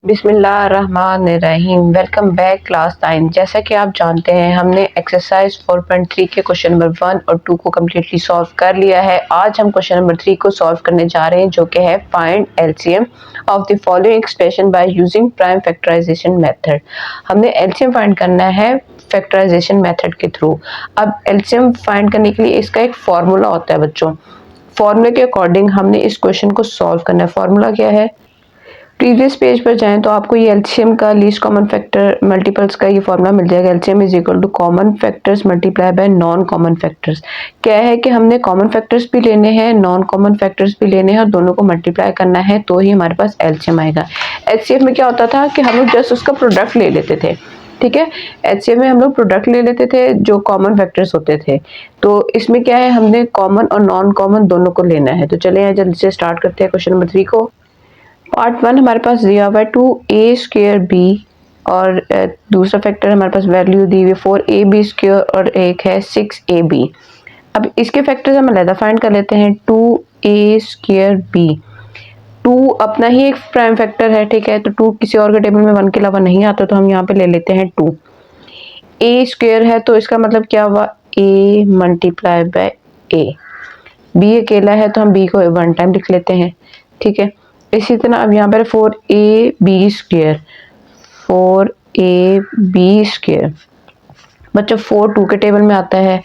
बिस्मिल्लाहिर्रहमानिर्रहीम। Welcome back class 9। जैसा कि आप जानते हैं हमने एक्सरसाइज 4.3 के क्वेश्चन नंबर 1 और 2 को कम्प्लीटली सॉल्व कर लिया है। आज हम क्वेश्चन नंबर 3 को सॉल्व करने जा रहे हैं, जो कि है find LCM of the following expression by using prime factorization method. हमने एलसीएम फाइंड करना है फैक्टराइजेशन मेथड के थ्रू। अब एलसीएम फाइंड करने के लिए इसका एक फॉर्मूला होता है बच्चों। फॉर्मूले के अकॉर्डिंग हमने इस क्वेश्चन को सॉल्व करना है। फॉर्मूला क्या है? प्रीवियस पेज पर जाएं तो आपको ये एलसीएम का लीस्ट कॉमन फैक्टर मल्टीपल्स का ये फॉर्मूला मिल जाएगा। LCM is equal to common factors multiply by non common factors. क्या है कि हमने कॉमन फैक्टर्स भी लेने हैं, नॉन कॉमन फैक्टर्स भी लेने हैं और दोनों को मल्टीप्लाई करना है, तो ही हमारे पास एलसीएम आएगा। एचसीएफ में क्या होता था कि हम लोग जस्ट उसका प्रोडक्ट ले लेते थे, ठीक है। एचसीएफ में हम लोग प्रोडक्ट ले लेते थे जो कॉमन फैक्टर्स होते थे। तो इसमें क्या है, हमने कॉमन और नॉन कॉमन दोनों को लेना है। तो चलिए जल्दी से स्टार्ट करते हैं क्वेश्चन नंबर 3 को। पार्ट 1 हमारे पास दिया हुआ है 2a² b और दूसरा फैक्टर हमारे पास वैल्यू दी हुई है 4ab² और एक है 6ab। अब इसके फैक्टर्स हम अलग फाइंड कर लेते हैं। 2a² b, 2 अपना ही एक प्राइम फैक्टर है, ठीक है। तो 2 किसी और के टेबल में 1 के अलावा नहीं आता, तो हम यहाँ पे ले लेते हैं 2। a² है तो इसका मतलब क्या हुआ, a multiply by a। b अकेला है तो हम b को 1 टाइम लिख लेते हैं, ठीक है। इसी तरह अब यहाँ पर 4ab², 4ab²। बच्चों 4 2 के टेबल में आता है,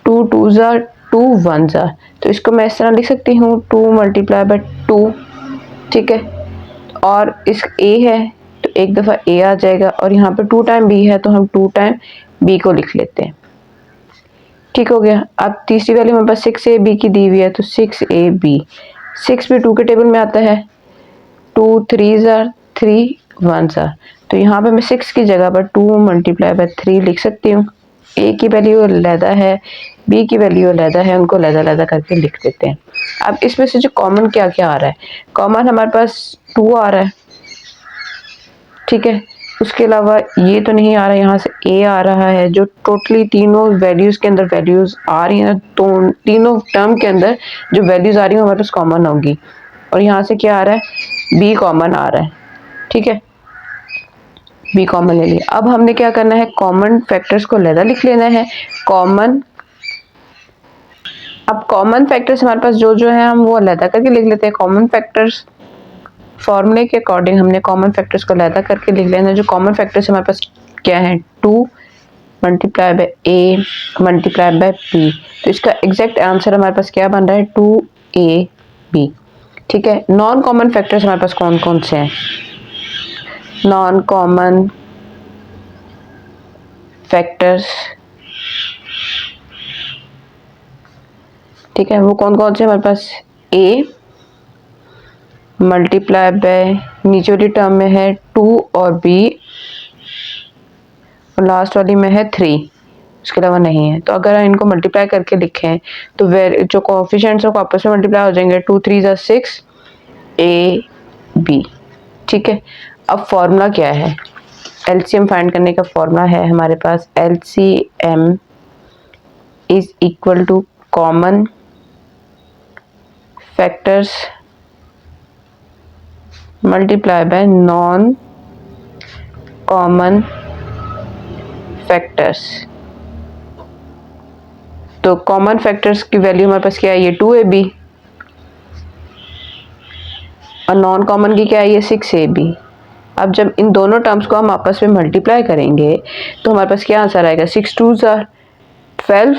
2 2s are 2 1s are, तो इसको मैं इस तरह लिख सकती हूँ 2 मल्टीप्लाई बाय 2, ठीक है। और इस a है तो एक दफ़ा a आ जाएगा और यहाँ पे 2 टाइम b है तो हम 2 टाइम b को लिख लेते हैं, ठीक हो गया। अब तीसरी वैल्यू हमारे पास 6ab की दी हुई है तो 6ab, 6 भी 2 के टेबल में आता है, 2 3s are 3 1s are, तो यहाँ पे मैं 6 की जगह पर 2 मल्टीप्लाई बाय 3 लिख सकती हूँ। a की वैल्यू अलहदा है, b की वैल्यू अलहदा है, उनको अलहदा करके लिख देते हैं। अब इसमें से जो कॉमन क्या क्या आ रहा है, कॉमन हमारे पास 2 आ रहा है, ठीक है। उसके अलावा ये तो नहीं आ रहा, यहाँ से a आ रहा है। जो टोटली तीनों वैल्यूज़ के अंदर वैल्यूज़ आ रही हैं, तो तीनों टर्म के अंदर जो वैल्यूज़ आ रही हैं हमारे पास कॉमन होगी। और यहाँ से क्या आ रहा है, b कॉमन आ रहा है, ठीक है। b कॉमन ले लिया। अब हमने क्या करना है, कॉमन फैक्टर्स को अलग लिख लेना है। अब कॉमन फैक्टर्स हमारे पास जो जो है हम वो अलग करके लिख लेते हैं। कॉमन फैक्टर्स फॉर्मूले के अकॉर्डिंग हमने कॉमन फैक्टर्स को अलग करके लिख लेना है। जो कॉमन फैक्टर्स हमारे पास क्या है, 2 multiply by a multiply by b, तो इसका एग्जैक्ट आंसर हमारे पास क्या बन रहा है, 2ab, ठीक है। नॉन कॉमन फैक्टर्स हमारे पास कौन कौन से हैं, नॉन कॉमन फैक्टर्स, ठीक है, वो कौन कौन से हमारे पास, a मल्टीप्लाई बाय नीचे वाली टर्म में है 2 और b और लास्ट वाली में है 3, उसके अलावा नहीं है। तो अगर इनको मल्टीप्लाई करके लिखें तो जो कोएफिशिएंट्स हैं वो आपस में मल्टीप्लाई हो जाएंगे, 2 3 = 6 ab, ठीक है। अब फॉर्मूला क्या है, एलसीएम फाइंड करने का फॉर्मूला है हमारे पास, LCM is equal to common factors multiply by non common factors. तो कॉमन फैक्टर्स की वैल्यू हमारे पास क्या है, ये 2ab और नॉन कॉमन की क्या है, ये 6ab। अब जब इन दोनों टर्म्स को हम आपस में मल्टीप्लाई करेंगे तो हमारे पास क्या आंसर आएगा, 6 2s are 12।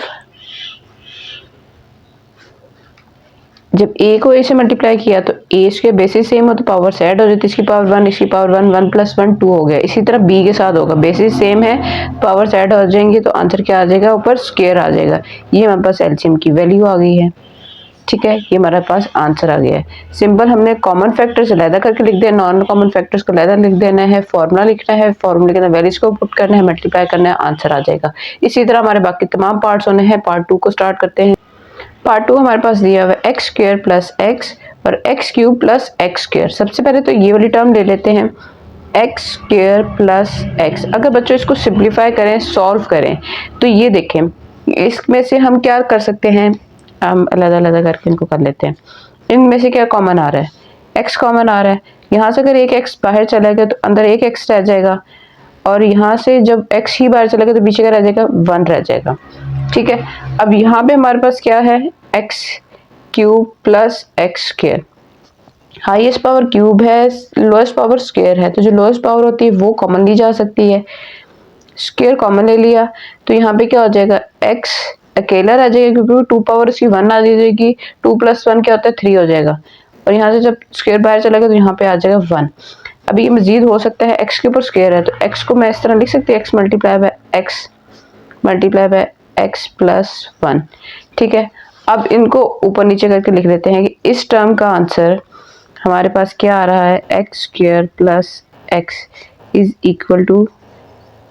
जब a को a से मल्टीप्लाई किया तो a के बेसिस सेम हो तो पावर से ऐड हो जाती है, इसकी पावर 1 इसकी पावर 1, 1 + 1 2 हो गया। इसी तरह b के साथ होगा, बेसिस सेम है, पावर से ऐड हो जाएंगे तो आंसर क्या आ जाएगा, ऊपर स्क्वायर आ जाएगा। ये हमारे पास एलसीएम की वैल्यू आ गई है, ठीक है। ये हमारे पास आंसर आ गया है। सिंपल हमने कॉमन फैक्टर्स अलग करके लिख दिया, नॉन कॉमन फैक्टर्स को अलग लिख देना है, फॉर्मूला लिखना है, फॉर्मूले के अंदर वैल्यूज को पुट करना है, मल्टीप्लाई करना है, आंसर आ जाएगा। इसी तरह हमारे बाकी तमाम पार्ट्स होने हैं। पार्ट 2 को स्टार्ट करते हैं। पार्ट 2 हमारे पास दिया हुआ है x² + x और x³ + x²। सबसे पहले तो ये वाली टर्म ले लेते हैं, x² + x। अगर बच्चों इसको सिंप्लीफाई करें, सॉल्व करें, तो ये देखें इसमें से हम क्या कर सकते हैं, हम अलग करके इनको कर लेते हैं। इनमें से क्या कॉमन आ रहा है, x कॉमन आ रहा है, यहाँ से अगर एक x बाहर चला गया तो अंदर एक x रह जाएगा, और यहाँ से जब x ही बाहर चला गया तो पीछे का रह जाएगा 1 रह जाएगा। ठीक है, अब यहाँ पे हमारे पास क्या है, x cube plus x square. Highest power cube है, लोएस्ट पावर स्क्वायर है, तो जो लोएस्ट पावर होती है वो कॉमन ली जा सकती है, स्क्वायर कॉमन ले लिया तो यहाँ पे क्या हो जाएगा, x अकेला रह जाएगा क्योंकि 2 पावर उसकी 1 आ जाएगी, 2 + 1 क्या होता है 3 हो जाएगा, और यहाँ से जब स्क्वायर बाहर चला गया तो यहाँ पे आ जाएगा 1। अभी ये मजीद हो सकता है, x के ऊपर स्क्वायर है तो x को मैं इस तरह लिख सकती हूँ, x multiply by x plus 1। ठीक है, अब इनको ऊपर नीचे करके लिख देते हैं कि इस टर्म का आंसर हमारे पास क्या आ रहा है, x square plus x is equal to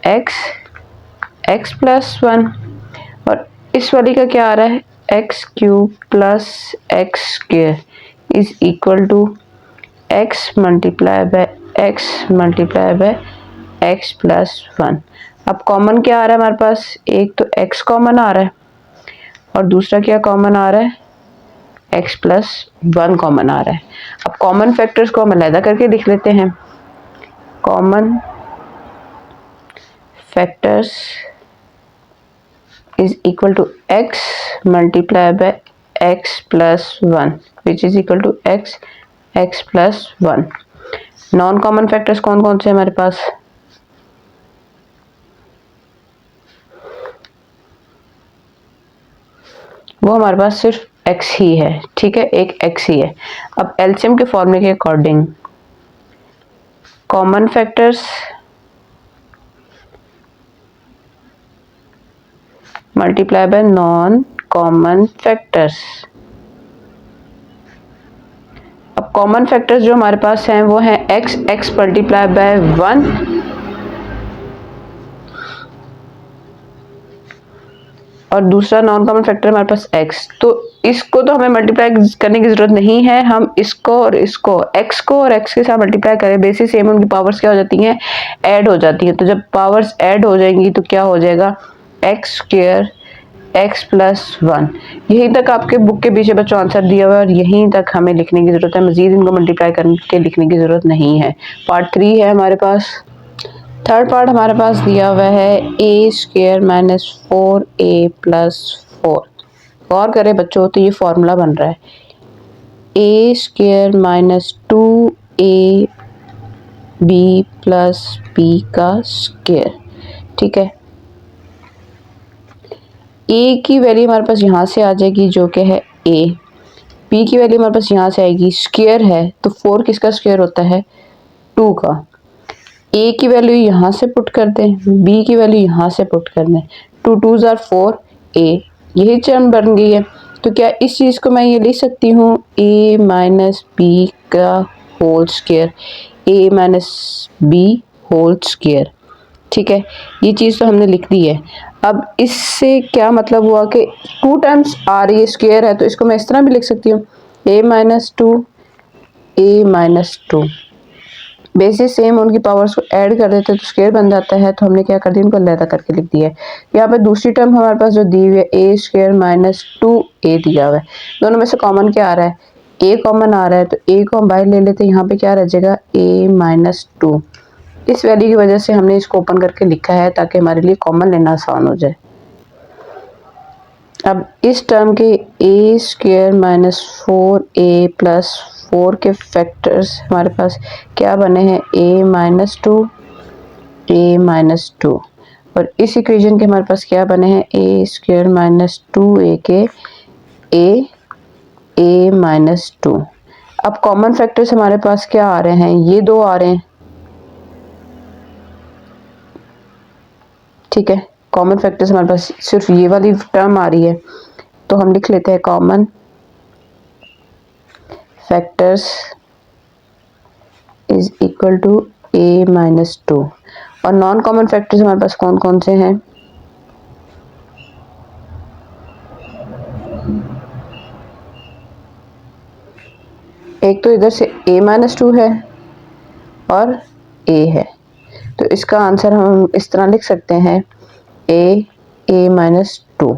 x plus 1, और इस वाली का क्या आ रहा है, x cube plus x square is equal to x multiply by x plus 1। अब कॉमन क्या आ रहा है हमारे पास, एक तो x कॉमन आ रहा है और दूसरा क्या कॉमन आ रहा है, x प्लस 1 कॉमन आ रहा है। अब कॉमन फैक्टर्स को हम अलग करके लिख लेते हैं, common factors is equal to x multiply by x plus 1 which is equal to x plus 1। Non common factors कौन कौन से हमारे पास, वो हमारे पास सिर्फ x ही है। ठीक है, एक x ही है। अब एलसीएम के फॉर्मूले के according common factors multiply by non common factors. अब कॉमन फैक्टर्स जो हमारे पास हैं वो हैं x मल्टीप्लाई बाय 1 और दूसरा नॉन कॉमन फैक्टर हमारे पास x। तो इसको तो हमें मल्टीप्लाई करने की जरूरत नहीं है, हम इसको और इसको x को और x के साथ मल्टीप्लाई करें, बेसिस सेम, उनकी पावर्स क्या हो जाती हैं, ऐड हो जाती हैं। तो जब पावर्स ऐड हो जाएंगी तो क्या हो जाएगा, एक्स स्क्वायर x प्लस 1। यहीं तक आपके बुक के पीछे बच्चों आंसर दिया हुआ है और यहीं तक हमें लिखने की जरूरत है, मजीद इनको मल्टीप्लाई करके लिखने की जरूरत नहीं है। पार्ट 3 है हमारे पास। थर्ड पार्ट हमारे पास दिया हुआ है a square minus 4a plus 4। गौर करें बच्चों, तो ये फॉर्मूला बन रहा है a square minus 2ab plus b का स्क्वायर। ठीक है, a की वैल्यू हमारे पास यहाँ से आ जाएगी जो कि है a, b की वैल्यू हमारे पास यहाँ से आएगी, स्क्वायर है तो 4 किसका स्क्वायर होता है, 2 का। a की वैल्यू यहाँ से पुट कर दें, b की वैल्यू यहाँ से पुट कर दें, 2 2s are 4a, यही टर्म बन गई है। तो क्या इस चीज़ को मैं ये लिख सकती हूँ a माइनस बी का whole square, a minus b whole square. ठीक है, ये चीज़ तो हमने लिख दी है। अब इससे क्या मतलब हुआ कि 2 टाइम्स आ रही है, स्क्वायर है, तो इसको मैं इस तरह भी लिख सकती हूँ a माइनस 2 बेसिस सेम, उनकी पावर्स को ऐड कर देते हैं तो स्क्वायर बन जाता है। तो हमने क्या कर दिया, इनको अलग करके लिख दिया है। यहाँ पर दूसरी टर्म हमारे पास जो दी हुई है a स्क्वायर माइनस 2a दिया हुआ है, दोनों में से कॉमन क्या आ रहा है, a कॉमन आ रहा है, तो a को हम बाहर ले लेते हैं, यहाँ पे क्या रह जाएगा a माइनस 2। इस वैल्यू की वजह से हमने इसको ओपन करके लिखा है ताकि हमारे लिए कॉमन लेना आसान हो जाए। अब इस टर्म के a square minus 4a plus 4 के फैक्टर्स हमारे पास क्या बने हैं, a माइनस 2 और इस इक्वेशन के हमारे पास क्या बने हैं, a स्क्वायर माइनस 2a के a माइनस 2। अब कॉमन फैक्टर्स हमारे पास क्या आ रहे हैं, ये दो आ रहे हैं। ठीक है, कॉमन फैक्टर्स हमारे पास सिर्फ ये वाली टर्म आ रही है, तो हम लिख लेते हैं common factors is equal to a minus 2। और नॉन कॉमन फैक्टर्स हमारे पास कौन कौन से हैं, एक तो इधर से a माइनस 2 है और a है, तो इसका आंसर हम इस तरह लिख सकते हैं a माइनस 2।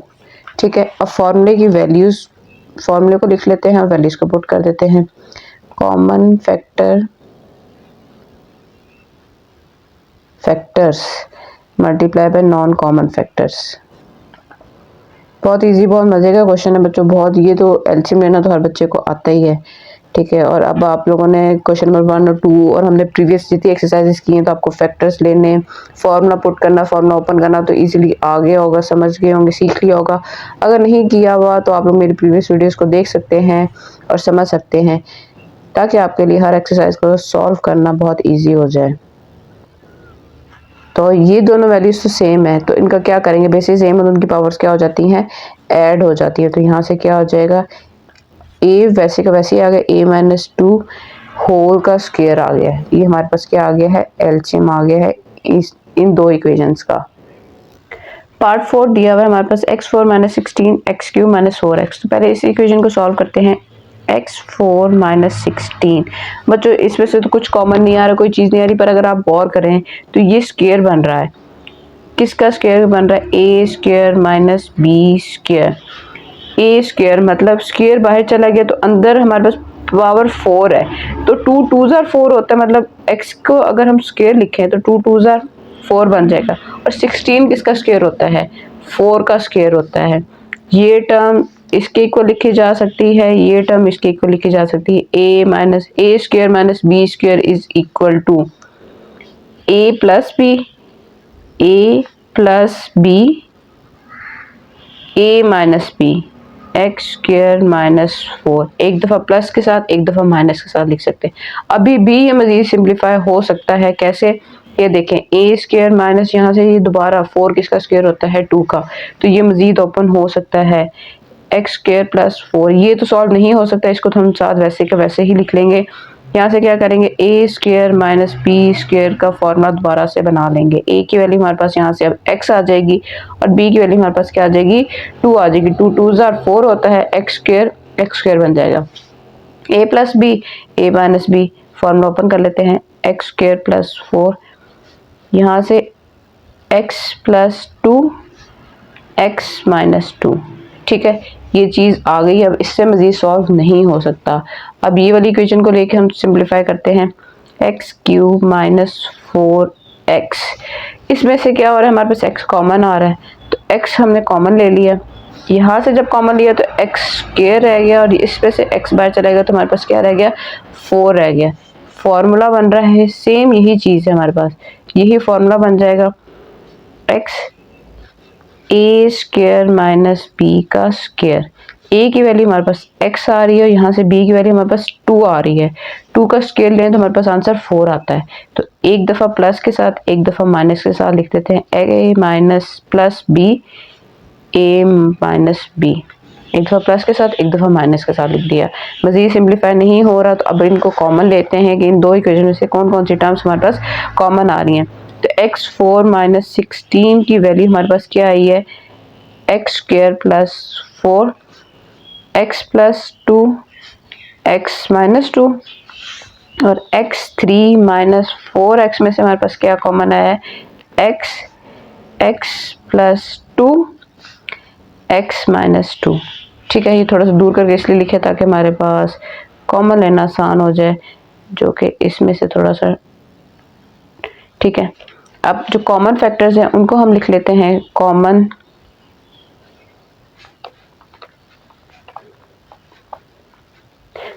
ठीक है, अब फॉर्मूले की वैल्यूज, फॉर्मूले को लिख लेते हैं और वैल्यूज को पुट कर देते हैं। Common factor factors multiply by non common factors. बहुत इजी, बहुत मज़े का क्वेश्चन है बच्चों, बहुत। ये तो एलसीएम लेना तो हर बच्चे को आता ही है, ठीक है। और अब आप लोगों ने क्वेश्चन नंबर 1 और 2 और हमने प्रीवियस जितनी एक्सरसाइजेस की हैं तो आपको फैक्टर्स लेने, फार्मूला पुट करना, फार्मूला ओपन करना तो इजीली आ गया होगा, समझ गए होंगे, सीख लिया होगा। अगर नहीं किया हुआ तो आप लोग मेरी प्रीवियस वीडियोज़ को देख सकते हैं और समझ सकते हैं, ताकि आपके लिए हर एक्सरसाइज को सॉल्व करना बहुत ईजी हो जाए। तो ये दोनों वैल्यूज तो सेम है, तो इनका क्या करेंगे, बेसिस सेम है, उनकी पावर्स क्या हो जाती हैं, ऐड हो जाती है। तो यहाँ से क्या हो जाएगा, ए वैसे का वैसे ही आ गया, a-2 होल का स्क्वायर आ गया है। ये हमारे पास क्या आ गया है, एलसीएम आ गया है इन दो इक्वेशंस का। पार्ट 4 दिया हुआ है हमारे पास x4 - 16 x³ - 4x। तो पहले इस इक्वेशन को सॉल्व करते हैं। x4 - 16 बच्चों, इसमें से तो कुछ कॉमन नहीं आ रहा, कोई चीज़ नहीं आ रही, पर अगर आप गौर करें तो ये स्क्वायर बन रहा है। किसका स्क्वायर बन रहा है, a² - b²। ए स्क्वायर मतलब स्क्वायर बाहर चला गया तो अंदर हमारे पास पावर 4 है, तो 2 2s are 4 होता है, मतलब x को अगर हम स्क्वायर लिखें तो 2 2s are 4 बन जाएगा। और 16 किसका स्क्वायर होता है, 4 का स्क्वायर होता है। ये टर्म इसके इक्वल लिखी जा सकती है, ये टर्म इसके इक्वल लिखी जा सकती है। a² - b² is equal to a + b, a + b, a - b, x² - 4। एक दफ़ा प्लस के साथ, एक दफ़ा माइनस के साथ लिख सकते हैं। अभी भी ये मज़ीद सिंप्लीफाई हो सकता है, कैसे, ये देखें, a² माइनस यहाँ से ये दोबारा 4 किसका स्क्वायर होता है, 2 का, तो ये मज़ीद ओपन हो सकता है। x² + 4 ये तो सॉल्व नहीं हो सकता, इसको तो हम साथ वैसे के वैसे ही लिख लेंगे। यहाँ से क्या करेंगे, a² - b² का फॉर्मूला दोबारा से बना लेंगे। a की वैल्यू हमारे पास यहाँ से अब x आ जाएगी और b की वैल्यू हमारे पास क्या आ जाएगी, 2 आ जाएगी। 2 2s are 4 होता है, x² बन जाएगा। a + b, a - b, formula open कर लेते हैं। x² + 4, यहाँ से x + 2, x - 2, ठीक है, ये चीज़ आ गई। अब इससे मज़ीद सॉल्व नहीं हो सकता। अब ये वाली इक्वेशन को लेके हम सिंप्लीफाई करते हैं। x³ - 4x, इसमें से क्या हो रहा है, हमारे पास x कॉमन आ रहा है, तो x हमने कॉमन ले लिया। यहाँ से जब कॉमन लिया तो x² रह गया और इस पे से x बाहर चलेगा तो हमारे पास क्या रह गया, 4 रह गया। फॉर्मूला बन रहा है, सेम यही चीज़ है हमारे पास, यही फॉर्मूला बन जाएगा, x a² - b का स्क्वायर। a की वैल्यू हमारे पास x आ रही है और यहाँ से b की वैल्यू हमारे पास 2 आ रही है। 2 का स्क्वायर लें तो हमारे पास आंसर 4 आता है। तो एक दफ़ा प्लस के साथ, एक दफ़ा माइनस के साथ लिख देते हैं, a - + b, a - b, एक दफ़ा प्लस के साथ, एक दफ़ा माइनस के साथ लिख दिया। मज़ीद सिंप्लीफाई नहीं हो रहा तो अब इनको कॉमन लेते हैं कि इन दो इक्वेशन में से कौन कौन सी टर्म्स हमारे पास कॉमन आ रही हैं। तो x4 - 16 की वैल्यू हमारे पास क्या आई है, x² + 4, x + 2, x - 2, और x3 - 4x में से हमारे पास क्या कॉमन आया है, x + 2, x - 2, ठीक है। ये थोड़ा सा दूर करके इसलिए लिखे ताकि हमारे पास कॉमन लेना आसान हो जाए, जो कि इसमें से थोड़ा सा, ठीक है। अब जो कॉमन फैक्टर्स हैं उनको हम लिख लेते हैं कॉमन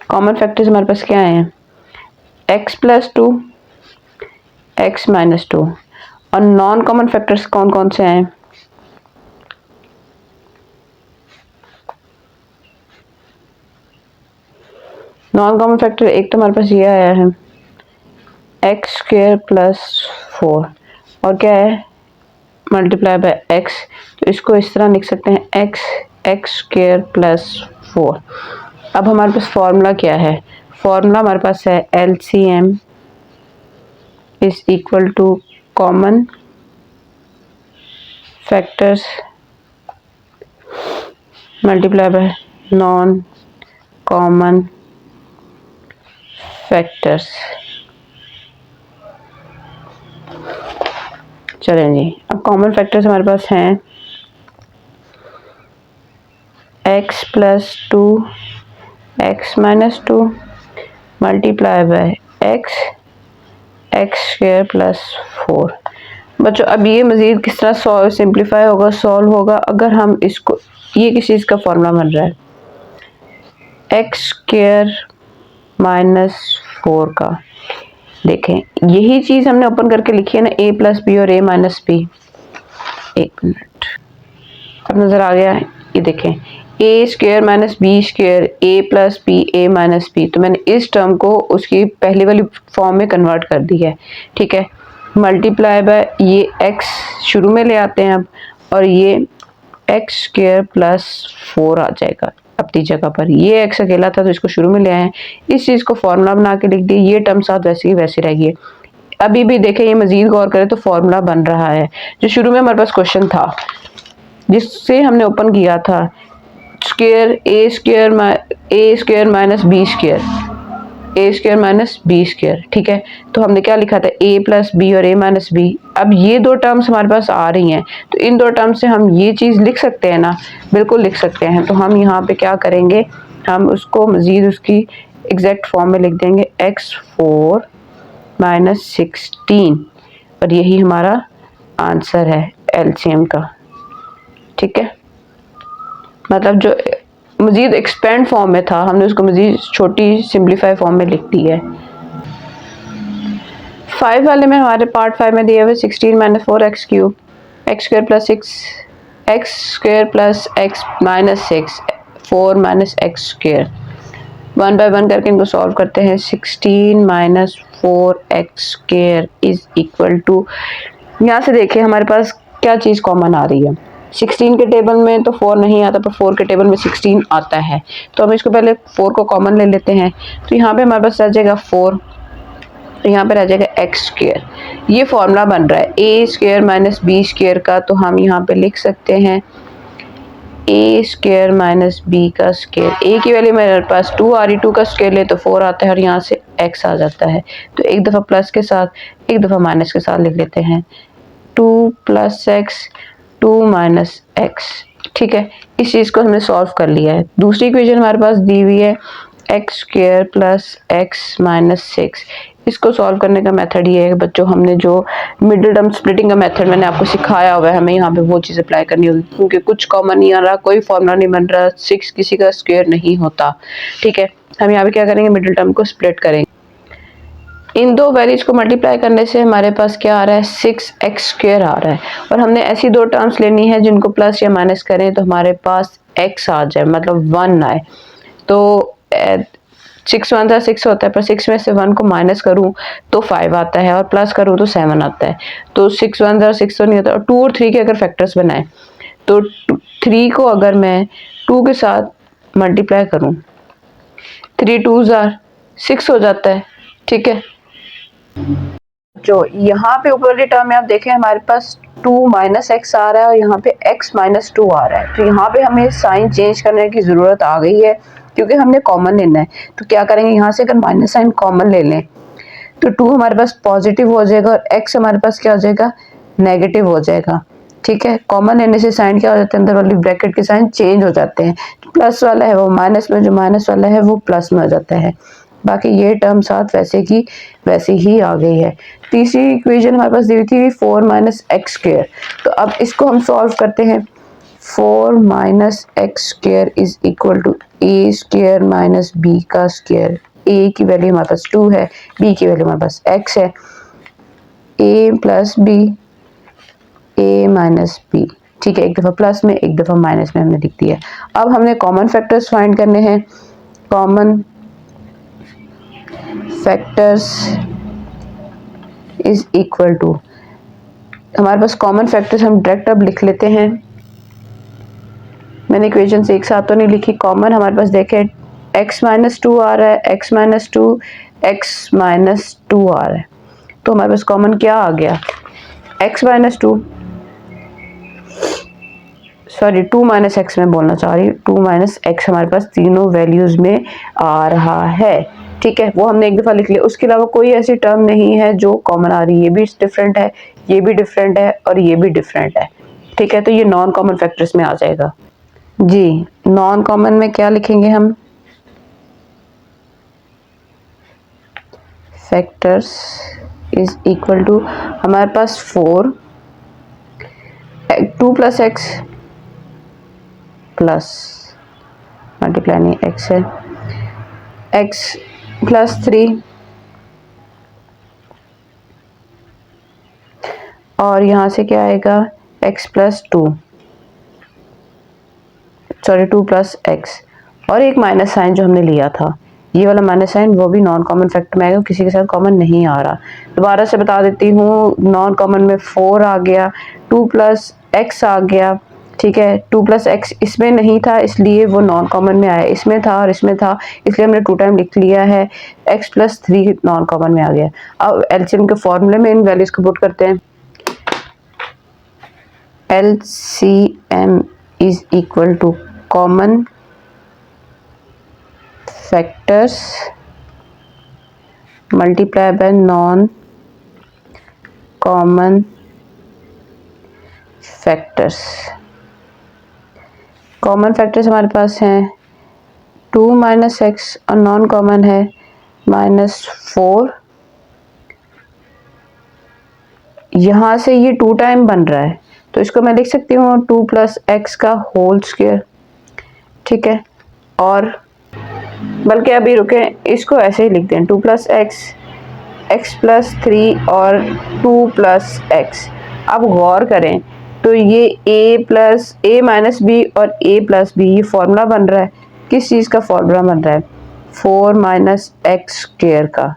फैक्टर्स हमारे पास क्या हैं, x + 2, x - 2, और नॉन कॉमन फैक्टर्स कौन कौन से हैं, नॉन कॉमन फैक्टर एक तो हमारे पास ये आया है x² + 4, और क्या है, मल्टीप्लाई बाय x, तो इसको इस तरह लिख सकते हैं x² + 4। अब हमारे पास फॉर्मूला क्या है, फॉर्मूला हमारे पास है LCM is equal to common factors multiply by non common factors. चलें जी, अब कॉमन फैक्टर्स हमारे पास हैं x + 2, x - 2, multiply by x, x² + 4। बच्चों अब ये मज़ीद किस तरह सिंप्लीफाई होगा, सॉल्व होगा, अगर हम इसको, ये किस चीज़ का फॉर्मूला बन रहा है, एक्स स्क्वायर माइनस 4 का। देखें यही चीज़ हमने ओपन करके लिखी है ना, a प्लस बी और a माइनस बी। एक मिनट, अब नज़र आ गया, ये देखें a square minus b square, a plus b a minus b. तो मैंने इस टर्म को उसकी पहली वाली फॉर्म में कन्वर्ट कर दी है, ठीक है। मल्टीप्लाई बाय ये x शुरू में ले आते हैं अब, और ये एक्स स्क्वायर प्लस 4 आ जाएगा अपनी जगह पर। ये x अकेला था तो इसको शुरू में ले आए हैं, इस चीज़ को फॉर्मूला बना के लिख दिए, ये टर्म साथ वैसे ही वैसे रह गई। अभी भी देखें, ये मजीद गौर करें तो फॉर्मूला बन रहा है जो शुरू में हमारे पास क्वेश्चन था जिससे हमने ओपन किया था, स्क्वायर ए स्क्वायर माइनस बी स्क्वायर, ए स्क्वायर माइनस बी स्क्वायर, ठीक है। तो हमने क्या लिखा था, ए प्लस बी और ए माइनस बी। अब ये दो टर्म्स हमारे पास आ रही हैं तो इन दो टर्म्स से हम ये चीज़ लिख सकते हैं ना, बिल्कुल लिख सकते हैं। तो हम यहाँ पे क्या करेंगे, हम उसको मज़ीद उसकी एग्जैक्ट फॉर्म में लिख देंगे, x4 माइनस 16, और यही हमारा आंसर है एलसीएम का, ठीक है। मतलब जो मज़ीद एक्सपेंड फॉर्म में था हमने उसको मज़ीद छोटी सिंप्लीफाई फॉर्म में लिख दी है। 5 वाले में हमारे पार्ट 5 में दिया हुआ 16 minus 4 x cube, x square plus 6, x square plus x minus 6, 4 minus x square. 1 by 1 करके इनको सॉल्व करते हैं। 16 minus 4 x square is equal to, यहाँ से देखिए हमारे पास क्या चीज़ कॉमन आ रही है। 16 के टेबल में तो 4 नहीं आता, पर 4 के टेबल में 16 आता है। तो हम इसको पहले 4 को कॉमन ले लेते हैं, तो यहाँ पे हमारे पास रह जाएगा 4, तो यहाँ पे रह जाएगा एक्स स्क्वायर। ये फॉर्मूला बन रहा है ए स्क्वायर माइनस बी स्क्वायर का, तो हम यहाँ पे लिख सकते हैं ए स्क्वायर माइनस बी का स्क्वायर। ए की वैल्यू मेरे पास 2 आ रही, 2 का स्क्वायर ले तो 4 आता है, और यहाँ से x आ जाता है। तो एक दफ़ा प्लस के साथ एक दफ़ा माइनस के साथ लिख लेते हैं, 2 प्लस एक्स 2 माइनस एक्स, ठीक है। इस चीज़ को हमने सॉल्व कर लिया है। दूसरी इक्वेशन हमारे पास दी हुई है x square plus x minus 6। इसको सॉल्व करने का मेथड ये है बच्चों, हमने जो मिडिल टर्म स्प्लिटिंग का मेथड मैंने आपको सिखाया हुआ है, हमें यहाँ पे वो चीज़ अप्लाई करनी होगी, क्योंकि कुछ कॉमन नहीं आ रहा, कोई फॉर्मूला नहीं बन रहा, 6 किसी का स्क्वायर नहीं होता, ठीक है। हम यहाँ पे क्या करेंगे, मिडिल टर्म को स्प्लिट करेंगे। इन दो वैल्यूज को मल्टीप्लाई करने से हमारे पास क्या आ रहा है, 6x स्क्वायर आ रहा है, और हमने ऐसी दो टर्म्स लेनी है जिनको प्लस या माइनस करें तो हमारे पास x आ जाए, मतलब 1 आए। तो 6 1 6 होता है, पर 6 में से 1 को माइनस करूं तो 5 आता है, और प्लस करूं तो 7 आता है। तो 6 1 6 तो नहीं होता, और 2 और 3 के अगर फैक्टर्स बनाएं तो 3 को अगर मैं 2 के साथ मल्टीप्लाई करूं, 3 2 6 हो जाता है, ठीक है। जो यहाँ पे ऊपर वाली टर्म में आप देखें हमारे पास 2 माइनस एक्स आ रहा है, और यहाँ पे x माइनस 2 आ रहा है। तो यहाँ पे हमें साइन चेंज करने की ज़रूरत आ गई है, क्योंकि हमने कॉमन लेना है। तो क्या करेंगे, यहाँ से अगर माइनस साइन कॉमन ले लें तो 2 हमारे पास पॉजिटिव हो जाएगा, और x हमारे पास क्या हो जाएगा, नेगेटिव हो जाएगा, ठीक है। कॉमन लेने से साइन क्या हो जाता है, अंदर वाली ब्रैकेट के साइन चेंज हो जाते हैं, प्लस वाला है वो माइनस में, जो माइनस वाला है वो प्लस में हो जाता है। बाकी ये टर्म साथ वैसे की वैसे ही आ गई है। तीसरी इक्वेशन हमारे पास दी हुई थी 4 माइनस एक्स स्क्वायर, तो अब इसको हम सॉल्व करते हैं। 4 minus x square is equal to a square minus b का स्क्वायर। ए की वैल्यू हमारे पास 2 है, बी की वैल्यू हमारे पास x है, ए प्लस बी, ए माइनस बी, ठीक है। एक दफ़ा प्लस में एक दफ़ा माइनस में हमने लिख दिया। अब हमने कॉमन फैक्टर्स फाइंड करने हैं। Common factors is equal to, हमारे पास कॉमन फैक्टर्स हम डायरेक्ट अब लिख लेते हैं। मैंने इक्वेशन से एक साथ तो नहीं लिखी। कॉमन हमारे पास देखें x माइनस 2 आ रहा है, x माइनस 2, x माइनस 2 आ रहा है, तो हमारे पास कॉमन क्या आ गया, x minus 2, sorry 2 minus x में बोलना चाह रही हूँ, 2 माइनस एक्स हमारे पास तीनों वैल्यूज में आ रहा है, ठीक है। वो हमने एक दफ़ा लिख लिया। उसके अलावा कोई ऐसी टर्म नहीं है जो कॉमन आ रही है, ये भी डिफरेंट है, ये भी डिफरेंट है, और ये भी डिफरेंट है, ठीक है। तो ये नॉन कॉमन फैक्टर्स में आ जाएगा जी। नॉन कॉमन में क्या लिखेंगे हम, फैक्टर्स इज इक्वल टू, हमारे पास 4 2 प्लस एक्स प्लस मल्टीप्लाई नहीं एक्स है एक्स प्लस 3 और यहाँ से क्या आएगा x plus 2 sorry 2 plus x और एक माइनस साइन जो हमने लिया था, ये वाला माइनस साइन वो भी नॉन कॉमन फैक्टर में आएगा, किसी के साथ कॉमन नहीं आ रहा। दोबारा से बता देती हूँ, नॉन कॉमन में 4 आ गया, 2 प्लस एक्स आ गया, ठीक है। 2 प्लस एक्स इसमें नहीं था इसलिए वो नॉन कॉमन में आया, इसमें था और इसमें था इसलिए हमने 2 टाइम लिख लिया है। x प्लस 3 नॉन कॉमन में आ गया। अब एलसीएम के फॉर्मूले में इन वैल्यूज को पुट करते हैं। LCM is equal to common factors multiply by non common factors. Common factors हमारे पास हैं 2 माइनस एक्स और नॉन कॉमन है -4। यहाँ से ये 2 टाइम बन रहा है तो इसको मैं लिख सकती हूँ 2 प्लस एक्स का होल स्क्वायर, ठीक है। और बल्कि अभी रुके, इसको ऐसे ही लिख दें 2 प्लस एक्स प्लस 3 और 2 प्लस एक्स। अब गौर करें तो ये a माइनस बी और a प्लस बी, ये फॉर्मूला बन रहा है। किस चीज़ का फॉर्मूला बन रहा है? 4 माइनस एक्स स्क्वायर का,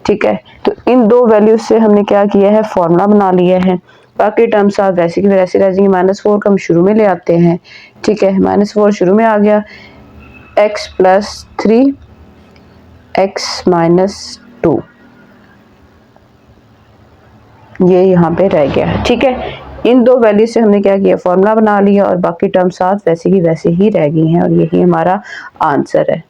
ठीक है। तो इन दो वैल्यूज से हमने क्या किया है, फॉर्मूला बना लिया है। बाकी टर्म्स आप वैसे की वैसे रह जाएंगे। -4 को हम शुरू में ले आते हैं, ठीक है। -4 शुरू में आ गया, x प्लस 3 x माइनस 2 ये यहाँ पे रह गया है, ठीक है। इन दो वैल्यू से हमने क्या किया, फॉर्मूला बना लिया और बाकी टर्म साथ वैसे ही रह गई हैं और यही हमारा आंसर है।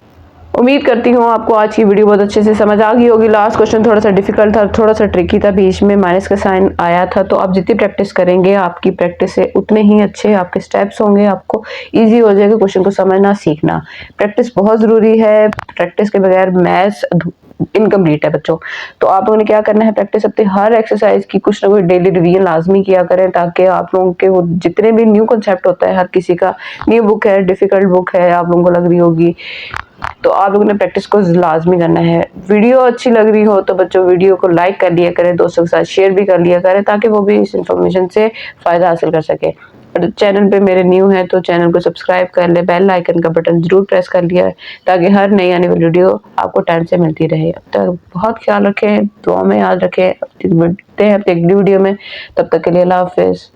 उम्मीद करती हूँ आपको आज की वीडियो बहुत अच्छे से समझ आ गई होगी। लास्ट क्वेश्चन थोड़ा सा डिफिकल्ट था, थोड़ा सा ट्रिकी था, बीच में माइनस का साइन आया था। तो आप जितनी प्रैक्टिस करेंगे आपकी प्रैक्टिस से उतने ही अच्छे आपके स्टेप्स होंगे, आपको इजी हो जाएगा क्वेश्चन को समझना सीखना। प्रैक्टिस बहुत ज़रूरी है, प्रैक्टिस के बगैर मैथ्स इनकम्प्लीट है बच्चों। तो आप लोगों ने क्या करना है, प्रैक्टिस अपनी हर एक्सरसाइज की कुछ ना कुछ डेली रिवीजन लाजमी किया करें, ताकि आप लोगों के वो जितने भी न्यू कॉन्सेप्ट होता है, हर किसी का न्यू बुक है, डिफिकल्ट बुक है आप लोगों को लग रही होगी, तो आप लोगों ने प्रैक्टिस को लाजमी करना है। वीडियो अच्छी लग रही हो तो बच्चों वीडियो को लाइक कर लिया करें, दोस्तों के साथ शेयर भी कर लिया करें, ताकि वो भी इस इंफॉर्मेशन से फ़ायदा हासिल कर सके। और चैनल पे मेरे न्यू है तो चैनल को सब्सक्राइब कर ले, बेल आइकन का बटन जरूर प्रेस कर लिया है, ताकि हर नई आने वाली वीडियो आपको टाइम से मिलती रहे। अब तक बहुत ख्याल रखें, दुआ में याद रखें। मिलते हैं अपने अगली वीडियो में, तब तक के लिए अल्लाह हाफिज़।